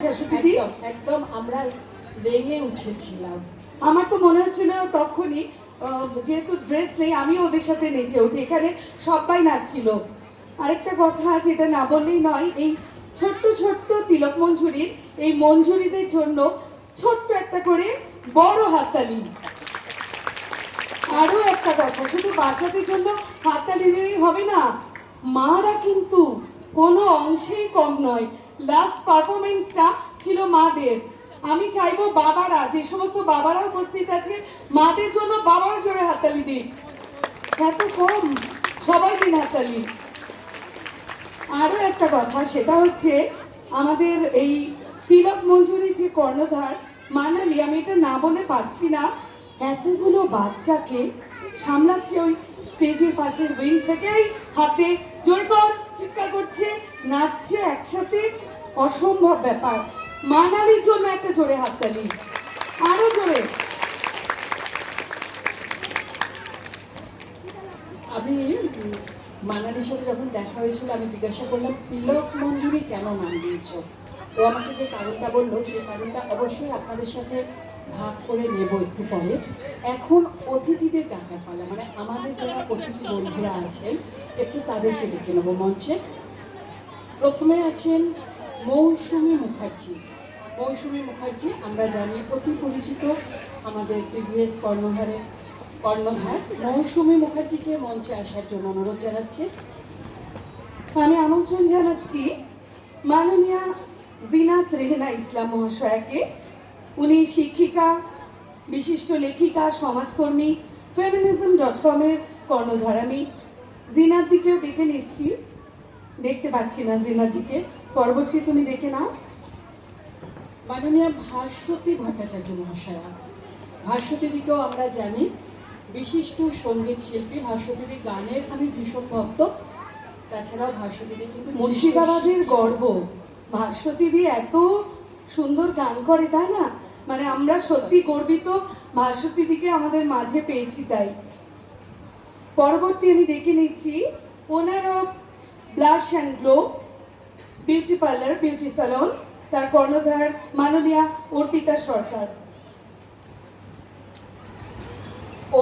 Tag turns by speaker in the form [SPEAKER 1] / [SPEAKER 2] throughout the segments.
[SPEAKER 1] একদম একদম আমরা রেগে উঠেছিলাম।
[SPEAKER 2] আমার তো মনে হচ্ছিল তখনই যেহেতু ড্রেস নেই আমি ওদের সাথে নেচে উঠি, এখানে সবাই নাচছিল। আরেকটা কথা যেটা না বললেই নয়, এই ছোট্ট ছোট্ট তিলক মঞ্জুরির এই মঞ্জুরিদের জন্য ছোট্ট একটা করে বড় হাততালি। আরও একটা কথা, শুধু বাচ্চাদের জন্য হাততালি দিলেই হবে না, মারা কিন্তু কোনো অংশেই কম নয়। লাস্ট পারফরমেন্সটা ছিল মাদের। আমি চাইবো বাবারা, যে সমস্ত বাবারা উপস্থিত আছে, মাদের জন্য বাবার জোরে হাততালি দিন। এত কম, সবাই দিন হাততালি। আরও একটা কথা, সেটা হচ্ছে আমাদের এই তিলক মঞ্জুরি যে কর্ণধার মানালি, আমি এটা না বলে পারছি না, এতগুলো বাচ্চাকে সামলাচ্ছে ওই স্টেজের পাশের উইংস থেকেই হাতে জোরে কর চিৎকার করছে, নাচছে একসাথে, অসম্ভব ব্যাপার। মানালির জন্য একটা জোরে হাততালি, আরো জোরে।
[SPEAKER 1] আমি মানালির সাথে যখন দেখা হয়েছিল আমি জিজ্ঞাসা করলাম তিলক মঞ্জুরি কেন নাম দিয়েছ। ও আমাকে যে কারণটা বললো সেই কারণটা অবশ্যই আপনাদের সাথে ভাগ করে নেব একটু পরে। এখন অতিথিদের ডাকার পালা, মানে আমাদের যারা অতিথি বন্ধুরা আছেন একটু তাদেরকে ডেকে নেবো মঞ্চে। প্রথমে আছেন মৌসুমী মুখার্জি। মৌসুমী মুখার্জি আমরা জানি অতি পরিচিত আমাদের প্রিভিয়াস কর্ণধার মৌসুমী মুখার্জিকে মঞ্চে আসার জন্য অনুরোধ জানাচ্ছি।
[SPEAKER 2] আমি আমন্ত্রণ জানাচ্ছি মাননীয়া জিনাত রেহেনা ইসলাম মহাশয়াকে। উনি শিক্ষিকা, বিশিষ্ট লেখিকা, সমাজকর্মী, feminism.com-এর কর্ণধার। আমি জিনাত দিকেও ডেকে নিচ্ছি, দেখতে পাচ্ছি না জিনাত দিকে, পরবর্তী তুমি ডেকে নাও।
[SPEAKER 1] মাননীয়া ভাস্বতী ভট্টাচার্য মহাশয়া। ভাস্বতীদিকেও আমরা জানি বিশিষ্ট সঙ্গীত শিল্পী। ভাস্বতীদি গানের আমি ভীষণ ভক্ত। তাছাড়াও ভাস্বতীদি কিন্তু
[SPEAKER 2] মুর্শিদাবাদের গর্ব। ভাস্বতীদি এত সুন্দর গান করে, তাই না? মানে আমরা সত্যি গর্বিত ভাস্বতীদিকে আমাদের মাঝে পেয়েছি। তাই পরবর্তী আমি ডেকে নিচ্ছি ওনার of blush and glow beauty parlour, beauty salon, তার কর্ণধার মাননীয়া অর্পিতা সরকার।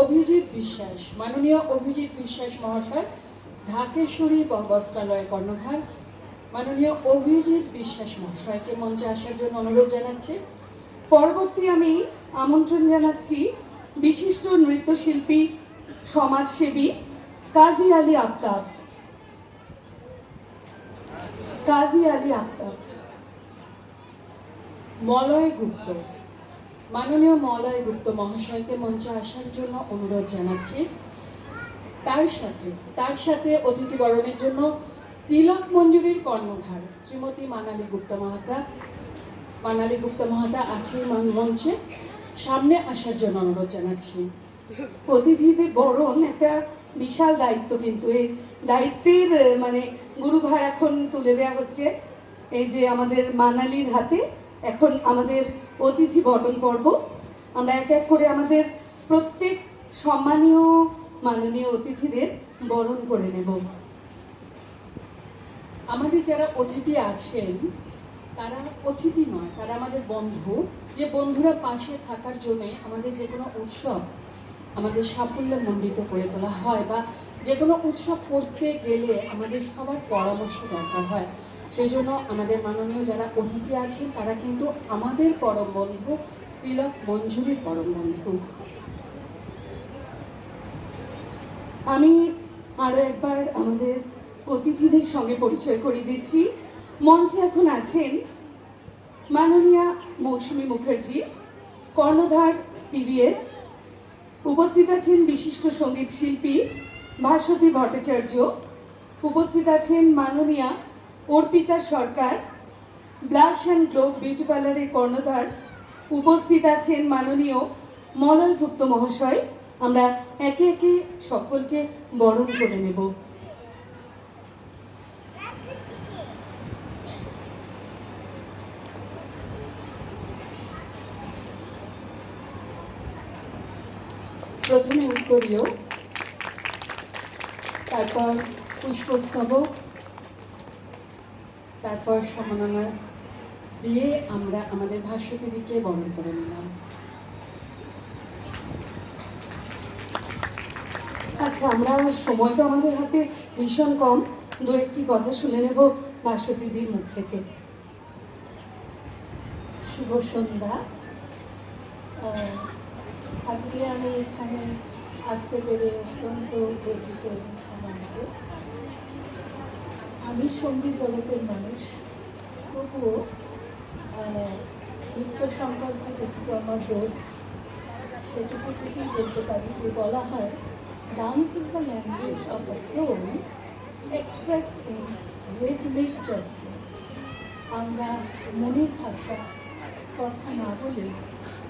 [SPEAKER 1] অভিজিৎ বিশ্বাস। মাননীয় অভিজিৎ বিশ্বাস মহাশয় ঢাকেশ্বরী বস্ত্রালয়ের কর্ণধার। মাননীয় অভিজিৎ বিশ্বাস মহাশয়কে মঞ্চে আসার জন্য অনুরোধ জানাচ্ছি।
[SPEAKER 2] পরবর্তী আমি আমন্ত্রণ জানাচ্ছি বিশিষ্ট নৃত্যশিল্পী, সমাজসেবী কাজী আলী আফতাব। কাজী আলী আফতাব।
[SPEAKER 1] মলয় গুপ্ত। মাননীয় মলয় গুপ্ত মহাশয়কে মঞ্চে আসার জন্য অনুরোধ জানাচ্ছি। তার সাথে অতিথি বরণের জন্য তিলক মঞ্জুরির কর্ণধার শ্রীমতী মানালি গুপ্ত মাহাতা। মানালি গুপ্ত মাহাতা আছে মঞ্চে, সামনে আসার জন্য অনুরোধ জানাচ্ছি।
[SPEAKER 2] অতিথিদের বরণ একটা বিশাল দায়িত্ব, কিন্তু এই দায়িত্বের মানে গুরুভার এখন তুলে দেওয়া হচ্ছে এই যে আমাদের মানালির হাতে। এখন আমাদের অতিথি বরণ পর্ব, আমরা এক এক করে আমাদের প্রত্যেক সম্মানীয় মাননীয় অতিথিদের বরণ করে নেব।
[SPEAKER 1] আমাদের যারা অতিথি আছেন তারা অতিথি নয়, তারা আমাদের বন্ধু। যে বন্ধুরা পাশে থাকার জন্যে আমাদের যে কোনো উৎসব আমাদের সাফল্যমণ্ডিত করে তোলা হয়, বা যে কোনো উৎসব করতে গেলে আমাদের সবার পরামর্শ দরকার হয়। সেই জন্য আমাদের মাননীয় যারা অতিথি আছেন তারা কিন্তু আমাদের পরম বন্ধু, তিলক মঞ্জুরির পরম বন্ধু।
[SPEAKER 2] আমি আরও একবার আমাদের অতিথিদের সঙ্গে পরিচয় করিয়ে দিচ্ছি। মঞ্চে এখন আছেন মাননীয়া মৌসুমী মুখার্জি, কর্ণধার টিভিএস। উপস্থিত আছেন বিশিষ্ট সঙ্গীত শিল্পী ভাস্বতী ভট্টাচার্য। উপস্থিত আছেন মাননীয়া অর্পিতা সরকার, ব্লাশ অ্যান্ড গ্লো বিউটি পার্লারের কর্ণধার। উপস্থিত আছেন মাননীয় মলয় গুপ্ত মহাশয়। আমরা একে একে সকলকে বরণ করে নেব।
[SPEAKER 1] প্রথমে উত্তরীয়, তারপর পুষ্পস্তবক, তারপর সম্মাননা দিয়ে আমরা আমাদের ভাস্বতীদিকে বরণ করে নিলাম।
[SPEAKER 2] আচ্ছা, আমরা সময় তো আমাদের হাতে ভীষণ কম, দু একটি কথা শুনে নেব ভাস্বতীদির মুখ থেকে।
[SPEAKER 3] শুভ সন্ধ্যা। আজকে আমি এখানে আসতে পেরে অত্যন্ত গর্বিত এবং সম্মানিত। আমি সঙ্গীত জগতের মানুষ, তবুও নৃত্য সম্পর্কে যেটুকু আমার বোধ সেটুকু থেকেই বলতে পারি যে বলা হয় dance is the language of the soul expressed in rhythmic justice. আমরা মনের ভাষা কথা না বলে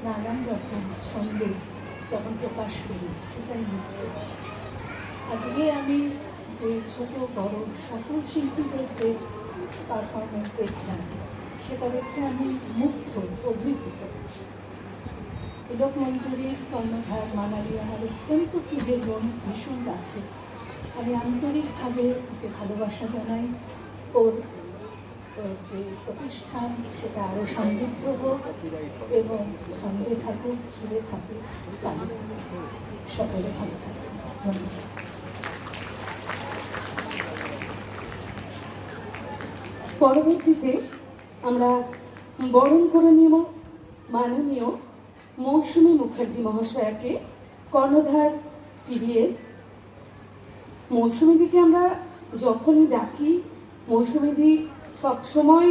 [SPEAKER 3] নানান রকম ছন্দে যেমন প্রকাশ করি, সেটাই নৃত্য। আজকে আমি যে ছোট বড় সকল শিল্পীদের যে পারফরমেন্স দেখলাম, সেটা দেখে আমি মুগ্ধ, অভিভূত। তিলক মঞ্জুরির কর্ণধার মানালি আমার অত্যন্ত স্নেহের বোন, ভীষণ কাছে। আমি আন্তরিকভাবে ওকে ভালোবাসা জানাই। ওর যে প্রতিষ্ঠান সেটা আরও সমৃদ্ধ হোক এবং ছন্দে থাকুক, সুরে থাকুক, তালে থাকুক, সকলে ভালো থাকুক। ধন্যবাদ।
[SPEAKER 2] পরবর্তীতে আমরা বরণ করে নিব মাননীয় মৌসুমী মুখার্জি মহাশয়াকে, কর্ণধার টিডিএস। মৌসুমীদিকে আমরা যখনই ডাকি, মৌসুমীদি সবসময়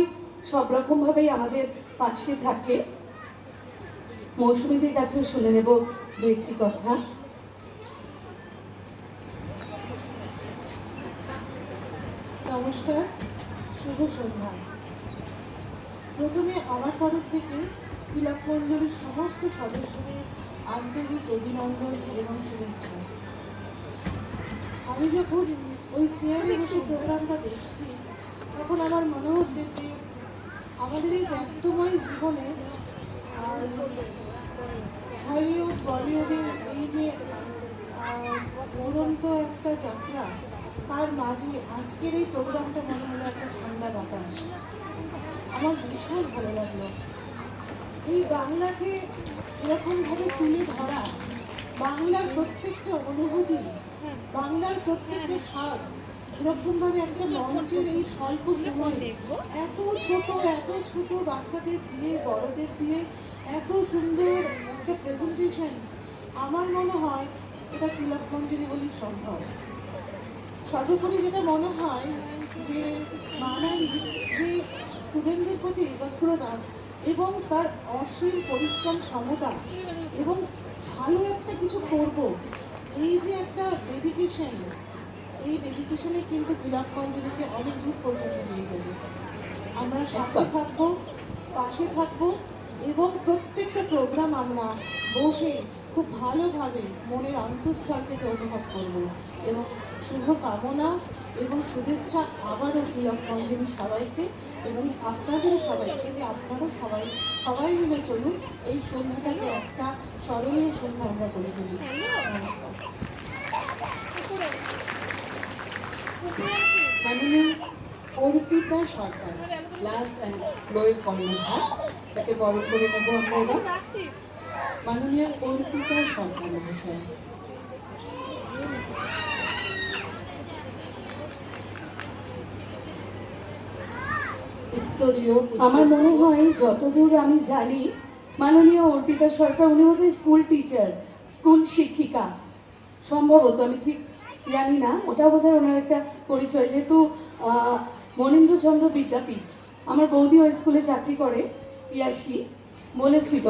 [SPEAKER 2] সব রকমভাবেই আমাদের পাশে থাকে। মৌসুমীদির কাছেও শুনে নেব দু একটি কথা।
[SPEAKER 4] নমস্কার, শুভ সন্ধ্যা। প্রথমে আমার তরফ থেকে তিলক মঞ্জুরির সমস্ত সদস্যদের আন্তরিক অভিনন্দন এবং শুভেচ্ছা। আমি যখন ওই চেয়ারে বসে প্রোগ্রামটা দেখছি, তখন আমার মনে হচ্ছে যে আমাদের এই ব্যস্তময় জীবনে হলিউড বলিউডের এই যে দুরন্ত একটা যাত্রা, তার মাঝে আজকের এই প্রোগ্রামটা মনে হলো একটা ঠান্ডা বাতাস। আমার ভীষণ ভালো লাগলো। এই বাংলাকে এরকমভাবে তুলে ধরা, বাংলার প্রত্যেকটা অনুভূতি, বাংলার প্রত্যেকটা স্বাদ এরকমভাবে একটা মঞ্চের এই স্বল্প সময় এত ছোট বাচ্চাদের দিয়ে, বড়দের দিয়ে এত সুন্দর একটা প্রেজেন্টেশন, আমার মনে হয় এটা তিলক মঞ্জুরি বলেই সম্ভব। সর্বোপরি যেটা মনে হয় যে মানালি যে স্টুডেন্টদের প্রতি একাগ্রতা এবং তার অসীম পরিশ্রম ক্ষমতা এবং ভালো একটা কিছু করব, এই যে একটা ডেডিকেশন, এই ডেডিকেশনে কিন্তু তিলক মঞ্জুরিকে অনেক দূর পর্যন্ত নিয়ে যাবে। আমরা সাথে থাকবো, পাশে থাকবো এবং প্রত্যেকটা প্রোগ্রাম আমরা বসে খুব ভালোভাবে মনের অন্তঃস্থল থেকে অনুভব করব এবং শুভ কামনা এবং শুভেচ্ছা আবারও তিলক মঞ্জুরি সবাইকে এবং আপনাদের সবাইকে, যে আপনারা সবাই মিলে চলুন এই সন্ধ্যাটাকে একটা স্মরণীয় সন্ধ্যা আমরা করে তুলি। নমস্কার।
[SPEAKER 1] মাননীয় অর্পিতা সরকার, ক্লাস অ্যান্ড ফ্লোয়ের কর্ণধার, তাকে বরণ করে নেবো আমরা এবার। মাননীয় অর্পিতা সরকার মহাশয়। উত্তরীয়
[SPEAKER 2] আমার মনে হয় যতদূর আমি জানি, মাননীয় অর্পিতা সরকার উনি বোধহয় স্কুল টিচার, স্কুল শিক্ষিকা সম্ভবত, আমি ঠিক জানি না। ওটা বোধহয় ওনার একটা পরিচয়, যেহেতু মনীন্দ্রচন্দ্র বিদ্যাপীঠ, আমার বৌদি ওই স্কুলে চাকরি করে, পিয়াসী বলেছিল।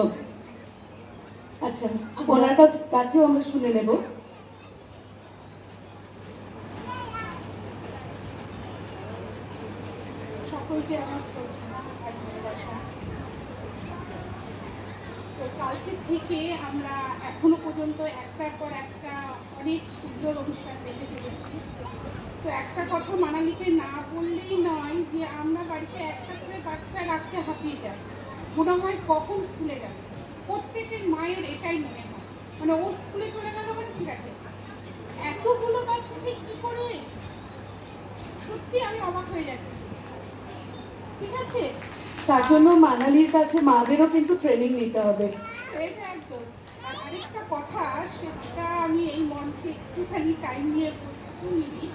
[SPEAKER 2] আচ্ছা, ওনার কাছেও আমরা শুনে নেব।
[SPEAKER 3] সকলকে আমার শ্রদ্ধা আর ভালোবাসা। তো কালকে থেকে আমরা এখনো পর্যন্ত একটার পর একটা অনেক সুন্দর অনুষ্ঠান দেখে চলেছি। তো একটা কথা মানালিকে না বললেই নয় যে আমরা বাড়িতে একটা করে বাচ্চা রাখতে হাঁপিয়ে যাই, মনে হয় কখন স্কুলে যাবে। প্রত্যেকের মায়ের এটাই মনে হয়, মানে ও স্কুলে চলে গেল মানে ঠিক আছে, এতগুলো বাচ্চাকে কী করে, সত্যি আমি অবাক হয়ে যাচ্ছি। ঠিক আছে,
[SPEAKER 2] তার জন্য মানালির কাছে মাদেরও কিন্তু ট্রেনিং নিতে হবে।
[SPEAKER 5] এটা একদম। আর আরেকটা কথা, সেটা আমি এই মঞ্চে একটুখানি টাইম নিয়ে শুনিনি,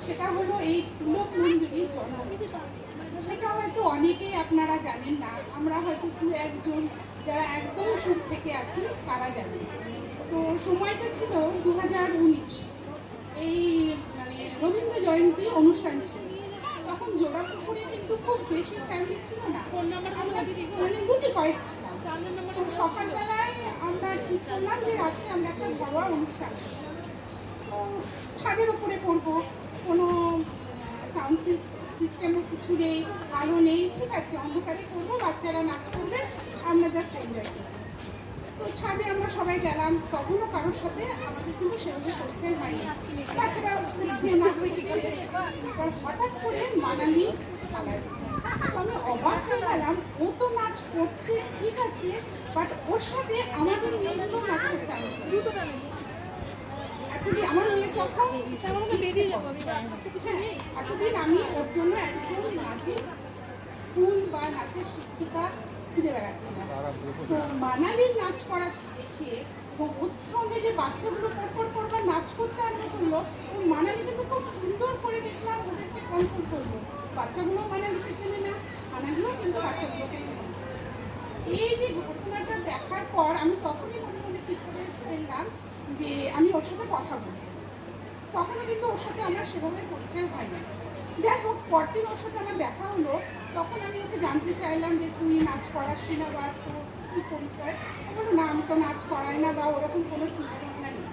[SPEAKER 5] সেটা হলো এই তিলক মঞ্জুরির জন্ম। সেটা হয়তো অনেকেই আপনারা জানেন না, আমরা হয়তো দু একজন যারা একদম সুর থেকে আছি তারা জানেন। তো সময়টা ছিল 2019, এই মানে রবীন্দ্র জয়ন্তী অনুষ্ঠান ছিল। তখন জোড়াপুকুরে কিন্তু খুব বেশি ফ্যামিলি ছিল না, মানে গুটি কয়েক ছিলাম। তো সকালবেলায় আমরা ঠিক করলাম যে রাত্রে আমরা একটা ঘরোয়া অনুষ্ঠান করবো। তো ছাদের ওপরে করবো, কোনো সাউন্ড সিস্টেমও কিছু নেই, আলো নেই, ঠিক আছে, অন্ধকারে করবো, বাচ্চারা নাচ করবে, আমরা জাস্ট এনজয় করবো। তো ছাদে আমরা সবাই গেলাম, তখনও কারোর সাথে আমাদের কিন্তু সেভাবে পরিচয় হয়নি। বাচ্চারা উঠছে, নাচ করছে, এবার হঠাৎ করে মানালি পালায়। তো আমি অবাক হয়ে গেলাম, ও তো নাচ করছে ঠিক আছে, বাট ওর সাথে আমাদের মেয়েগুলো নাচ করতে আনবে। এতদিন আমার মেয়ে তখন এতদিন আমি ওর জন্য একজন নাচের স্কুল বা নাচের শিক্ষিকা খুঁজে বেড়াচ্ছিলাম। তো মানালির নাচ করা দেখে এবং ওর সঙ্গে যে বাচ্চাগুলো পরপর নাচ করতে আরম্ভ করলো, ও মানালি কিন্তু খুব সুন্দর করে দেখলাম ওদেরকে কন্ট্রোল করলো। বাচ্চাগুলো মানালিকে চেনে না, মানালিও কিন্তু বাচ্চাগুলোকে চেনে না। এই যে ঘটনাটা দেখার পর আমি তখনই মনে মনে ঠিক করে ফেললাম যে আমি ওর সাথে কথা বলবো। তখনও কিন্তু ওর সাথে আমার সেভাবে পরিচয় হয় না। যাই হোক, পরদিন ওর সাথে আমার দেখা হলো, তখন আমি ওকে জানতে চাইলাম যে তুই নাচ করাসি না বা তোর কী পরিচয়। ও বললো না, আমি তো নাচ করাই না বা ওরকম কোনো চিন্তাভাবনা নেই।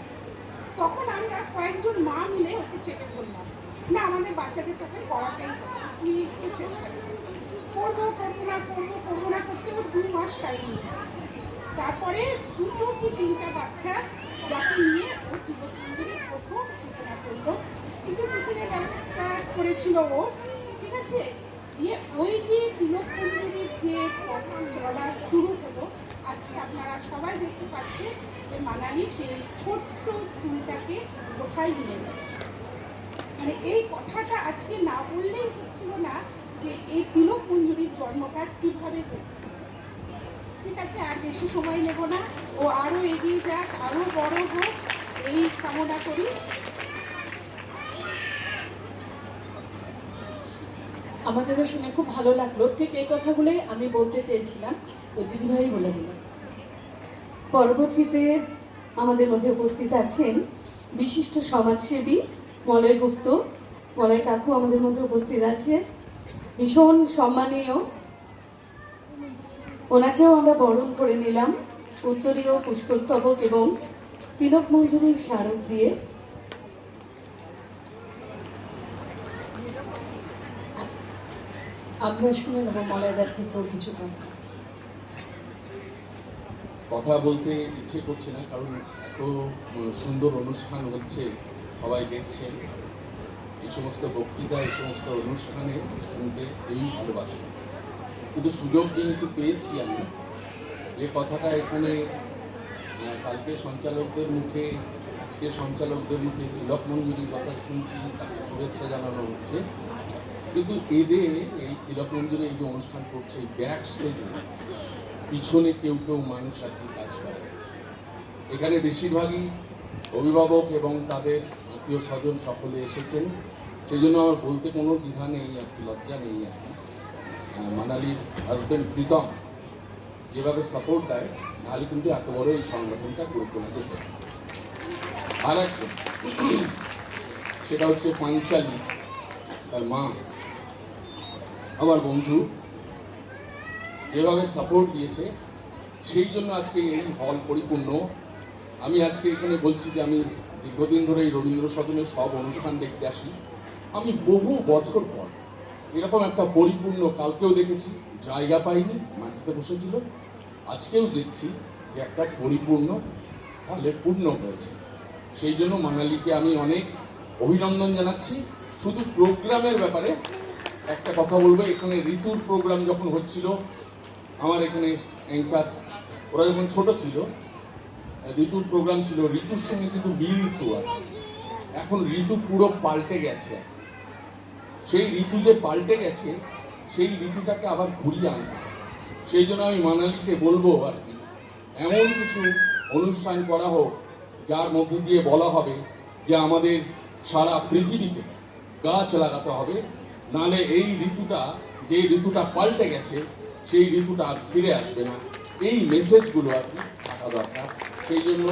[SPEAKER 5] তখন আমরা কয়েকজন মা মিলে ওকে চেপে ধরলাম, না আমাদের বাচ্চাদের তোকে করাতেই হবে, তুই একটু চেষ্টা কর। করবো না করতে ওর 2 মাস টাইম নিয়েছে। তারপরে 2 কি 3টা বাচ্চা যাকে নিয়ে ও তিলক মন্দিরের প্রথম সূচনা করলো। কিন্তু টিফিনের ব্যবস্থা করেছিল ও, ঠিক আছে। দিয়ে ওই যে তিলক মন্দিরের যে পথ চলা শুরু হলো, আজকে আপনারা সবাই দেখতে পাচ্ছেন যে মানালি সেই ছোট্ট স্কুলটাকে কোথায় নিয়ে গেছে। মানে এই কথাটা আজকে না বললেই হচ্ছিল না যে এই তিলক মঞ্জুরির জন্মটা কীভাবে হয়েছিল। ঠিক আছে, আর বেশি সময় নেব না, ও আরও এগিয়ে যাক, আরও বড় হোক, এই কামনা করি।
[SPEAKER 1] আমাদেরও শুনে খুব ভালো লাগলো। ঠিক এই কথাগুলোই আমি বলতে চেয়েছিলাম, ওই দিদিভাই বলে দিল।
[SPEAKER 2] পরবর্তীতে আমাদের মধ্যে উপস্থিত আছেন বিশিষ্ট সমাজসেবী মলয় গুপ্ত। মলয় কাকু আমাদের মধ্যে উপস্থিত আছে, ভীষণ সম্মানীয়। ওনাকেও আমরা বরণ করে নিলাম উত্তরীয় পুষ্পস্তবক এবং তিলক মঞ্জুরির স্মারক দিয়ে।
[SPEAKER 1] আমরা শুনে নেবো মলয়দার থেকেও কিছু কথা।
[SPEAKER 6] কথা বলতে ইচ্ছে করছে না, কারণ এত সুন্দর অনুষ্ঠান হচ্ছে, সবাই দেখছেন। এই সমস্ত বক্তৃতা, এই সমস্ত অনুষ্ঠানে শুনতে এই ভালোবাসে। কিন্তু সুযোগ যেহেতু পেয়েছি আমি, যে কথাটা এখানে কালকে সঞ্চালকদের মুখে, আজকে সঞ্চালকদের মুখে তিলক মঞ্জুরির কথা শুনছি, তাকে শুভেচ্ছা জানানো হচ্ছে। কিন্তু এদের এই তিলক মঞ্জুরি এই যে অনুষ্ঠান করছে, এই ব্যাক স্টেজে পিছনে কেউ মানুষ আর কি কাজ করে। এখানে বেশিরভাগই অভিভাবক এবং তাদের আত্মীয় স্বজন সকলে এসেছেন, সেই জন্য আমার বলতে কোনো দ্বিধা নেই আর কি, লজ্জা নেই আর কি। মানালির হাজব্যান্ড প্রীতম যেভাবে সাপোর্ট দেয়, নাহলে কিন্তু এত বড় এই সংগঠনটা গড়ে তোলা যেত। আর একজন, সেটা হচ্ছে পাঞ্চালি, তার মা, আমার বন্ধু, যেভাবে সাপোর্ট দিয়েছে, সেই জন্য আজকে এই হল পরিপূর্ণ। আমি আজকে এখানে বলছি যে আমি দীর্ঘদিন ধরে এই রবীন্দ্র সদনের সব অনুষ্ঠান দেখতে আসি। আমি বহু বছর পর এরকম একটা পরিপূর্ণ, কালকেও দেখেছি জায়গা পাইনি, মাটিতে বসেছিল, আজকেও দেখছি যে একটা পরিপূর্ণ হলে পূর্ণ হয়েছে। সেই জন্য মানালিকে আমি অনেক অভিনন্দন জানাচ্ছি। শুধু প্রোগ্রামের ব্যাপারে একটা কথা বলবো, এখানে ঋতুর প্রোগ্রাম যখন হচ্ছিল, আমার এখানে অ্যাঙ্কার ওরা যখন ছোট ছিল, ঋতুর প্রোগ্রাম ছিল, ঋতুর সঙ্গে কিন্তু মিলতো। আর এখন ঋতু পুরো পাল্টে গেছে। সেই ঋতু যে পাল্টে গেছে, সেই ঋতুটাকে আবার ঘুরিয়ে আনতে হবে। সেই জন্য আমি মানালিকে বলবো আর কি, এমন কিছু অনুষ্ঠান করা হোক যার মধ্য দিয়ে বলা হবে যে আমাদের সারা পৃথিবীতে গাছ লাগাতে হবে, নালে এই ঋতুটা, যে ঋতুটা পাল্টে গেছে সেই ঋতুটা আর ফিরে আসবে না। এই মেসেজগুলো আর কি থাকা দরকার। সেই জন্য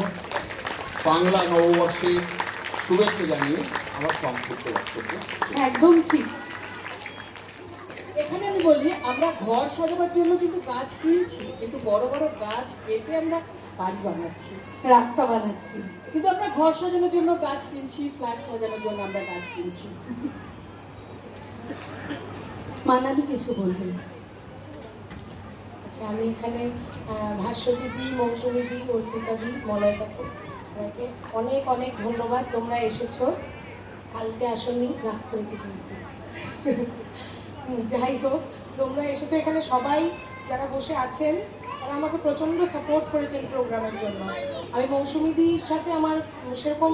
[SPEAKER 6] বাংলা নববর্ষের শুভেচ্ছা জানিয়ে আমার সংক্ষিপ্ত বক্তব্য।
[SPEAKER 2] একদম ঠিক।
[SPEAKER 1] এখানে আমি বলি, আমরা ঘর সাজাবার জন্য কিন্তু গাছ কিনছি, কিন্তু বড় বড় গাছ কেটে আমরা বাড়ি বানাচ্ছি,
[SPEAKER 2] রাস্তা বানাচ্ছি।
[SPEAKER 1] কিন্তু আমরা ঘর সাজানোর জন্য গাছ কিনছি, ফ্ল্যাট সাজানোর জন্য আমরা গাছ কিনছি।
[SPEAKER 2] মানালি কিছু বলবেন?
[SPEAKER 3] আচ্ছা, আমি এখানে ভাস্বতী দি, মৌসুমী দি, অর্পিতা দি, মলয় কাকু, সবাইকে অনেক অনেক ধন্যবাদ। তোমরা এসেছো, কালকে আসনি, রাগ করেছি কিন্তু। যাই হোক, তোমরা এসেছো এখানে, সবাই যারা বসে আছেন তারা আমাকে প্রচণ্ড সাপোর্ট করেছেন প্রোগ্রামের জন্য। আমি মৌসুমী দির সাথে আমার সেরকম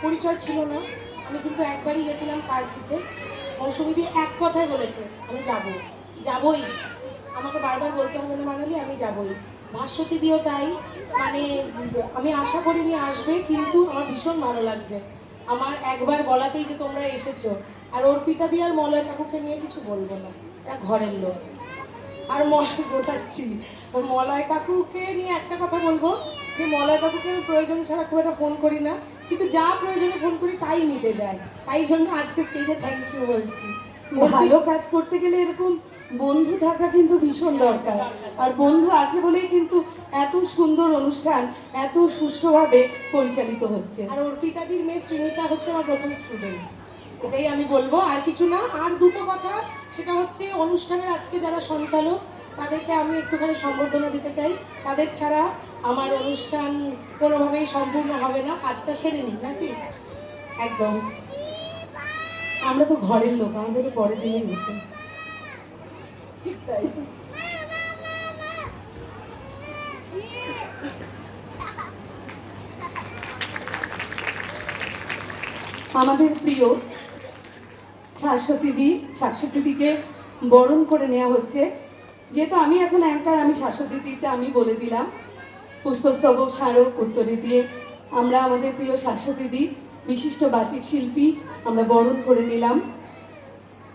[SPEAKER 3] পরিচয় ছিল না, আমি কিন্তু একবারই গেছিলাম পার্ক দিতে। মৌসুমী দি এক কথায় বলেছে আমি যাবই, আমাকে বারবার বলতে হবে না মানালি, আমি যাবই। ভাস্বতী দিও তাই, মানে আমি আশা করিনি আসবে, কিন্তু আমার ভীষণ ভালো লাগছে আমার একবার বলাতেই যে তোমরা এসেছো। আর অর্পিতা দি আর মলয় কাকুকে নিয়ে কিছু বলবো না, এরা ঘরের লোক। আর বোঝাচ্ছি, মলয় কাকুকে নিয়ে একটা কথা বলবো যে মলয় কাকুকে আমি প্রয়োজন ছাড়া খুব একটা ফোন করি না, কিন্তু যা প্রয়োজনে ফোন করি তাই মিটে যায়, তাই জন্য আজকে স্টেজে থ্যাংক ইউ বলছি।
[SPEAKER 2] ভালো কাজ করতে গেলে এরকম বন্ধু থাকা কিন্তু ভীষণ দরকার, আর বন্ধু আছে বলেই কিন্তু এত সুন্দর অনুষ্ঠান এত সুষ্ঠুভাবে পরিচালিত হচ্ছে।
[SPEAKER 3] আর অর্পিতাদির মেয়ে শ্রীনিতা হচ্ছে আমার প্রথম স্টুডেন্ট, এটাই আমি বলবো, আর কিছু না। আর দুটো কথা, সেটা হচ্ছে অনুষ্ঠানের আজকে যারা সঞ্চালক তাদেরকে আমি একটুখানি সম্বর্ধনা দিতে চাই। তাদের ছাড়া আমার অনুষ্ঠান কোনোভাবেই সম্পূর্ণ হবে না, কাজটা সেরে নিই নাকি? একদম।
[SPEAKER 2] আমরা তো ঘরের লোক, আমাদেরকে পরে দিলেই হতো।
[SPEAKER 3] ঠিক তাই।
[SPEAKER 2] আমাদের প্রিয় শাশ্বতী দিকে বরণ করে নেওয়া হচ্ছে। যেহেতু আমি এখন অ্যাঙ্কার, আমি শাশ্বতী দিকটা আমি বলে দিলাম। পুষ্পস্তবক স্মারক উত্তরে দিয়ে আমরা আমাদের প্রিয় শাশ্বতী দি, বিশিষ্ট বাচিক শিল্পী, আমরা বরণ করে নিলাম।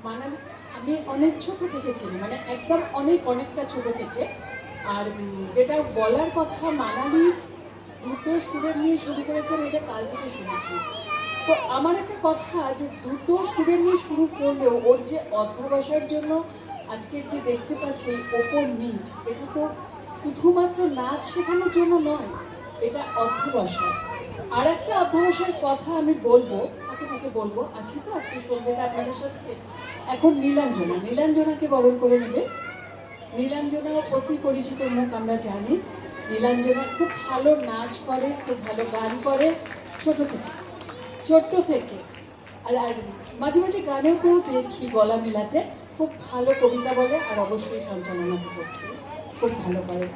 [SPEAKER 1] মানালি, আমি অনেক ছোট থেকে ছিলাম, মানে একদম অনেকটা ছোট থেকে। আর যেটা বলার কথা, মানালি দুটো স্টুডেন্ট নিয়ে শুরু করেছেন, এটা কাল থেকে শুনেছি। তো আমার একটা কথা, যে দুটো স্টুডেন্ট নিয়ে শুরু করলেও ওর যে অধ্যবসায়ের জন্য আজকের যে দেখতে পাচ্ছি ওপর নিচ, এটা তো শুধুমাত্র নাচ শেখানোর জন্য নয়, এটা অধ্যবসায়। আর একটা অধ্যবসায়ের কথা আমি বলবো, আপনাকে বলবো, আছি তো আজকে সন্ধ্যেটা আপনাদের সাথে। এখন নীলাঞ্জনাকে বরণ করে নেবে। নীলাঞ্জনা অতি পরিচিত মুখ, আমরা জানি। নীলাঞ্জনা খুব ভালো নাচ করে, খুব ভালো গান করে ছোট থেকে। আর মাঝে মাঝে গানেও তো দেখি গলা মিলাতে, খুব ভালো কবিতা বলে, আর অবশ্যই সঞ্চালনা করছে, খুব ভালো করে।